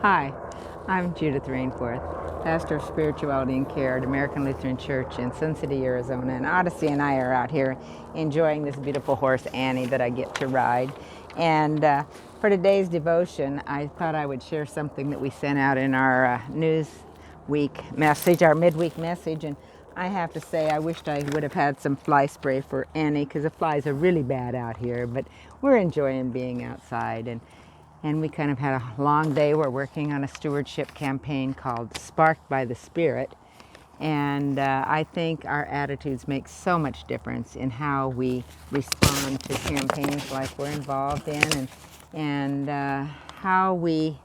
Hi, I'm Judith Rainforth, pastor of spirituality and care at American Lutheran Church in Sun City, Arizona. And Odyssey and I are out here enjoying this beautiful horse, Annie, that I get to ride. And for today's devotion, I thought I would share something that we sent out in our news week message, our midweek message. And I have to say, I wished I would have had some fly spray for Annie because the flies are really bad out here. But we're enjoying being outside. And we kind of had a long day. We're working on a stewardship campaign called Sparked by the Spirit. And I think our attitudes make so much difference in how we respond to campaigns like we're involved in, and how we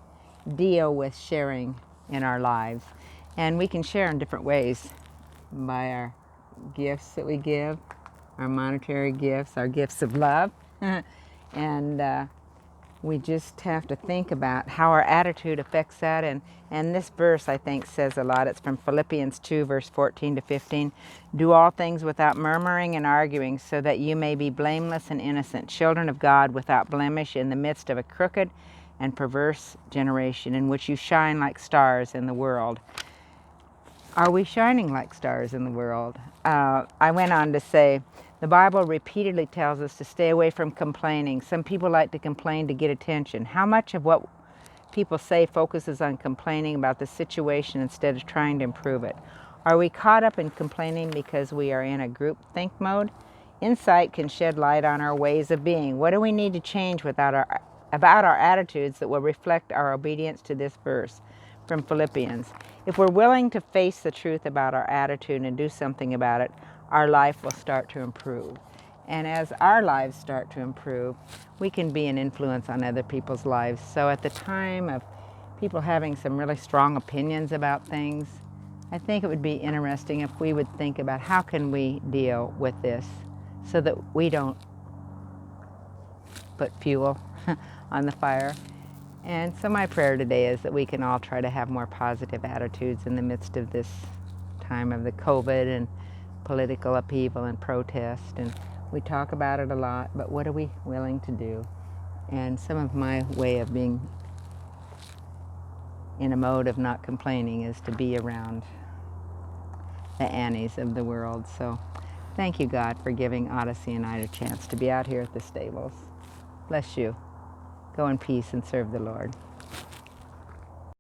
deal with sharing in our lives. And we can share in different ways by our gifts that we give, our monetary gifts, our gifts of love. and we just have to think about how our attitude affects that. And this verse, I think, says a lot. It's from Philippians 2, verse 14 to 15. Do all things without murmuring and arguing, so that you may be blameless and innocent, children of God without blemish in the midst of a crooked and perverse generation, in which you shine like stars in the world. Are we shining like stars in the world? I went on to say, the Bible repeatedly tells us to stay away from complaining. Some people like to complain to get attention. How much of what people say focuses on complaining about the situation instead of trying to improve it? Are we caught up in complaining because we are in a groupthink mode? Insight can shed light on our ways of being. What do we need to change about our attitudes that will reflect our obedience to this verse from Philippians? If we're willing to face the truth about our attitude and do something about it, our life will start to improve. And as our lives start to improve, we can be an influence on other people's lives. So at the time of people having some really strong opinions about things, I think it would be interesting if we would think about how can we deal with this so that we don't put fuel on the fire. And so my prayer today is that we can all try to have more positive attitudes in the midst of this time of the COVID and political upheaval and protest. And we talk about it a lot, but what are we willing to do? And some of my way of being in a mode of not complaining is to be around the Annies of the world. So thank you, God, for giving Odyssey and I a chance to be out here at the stables. Bless you. Go in peace and serve the Lord.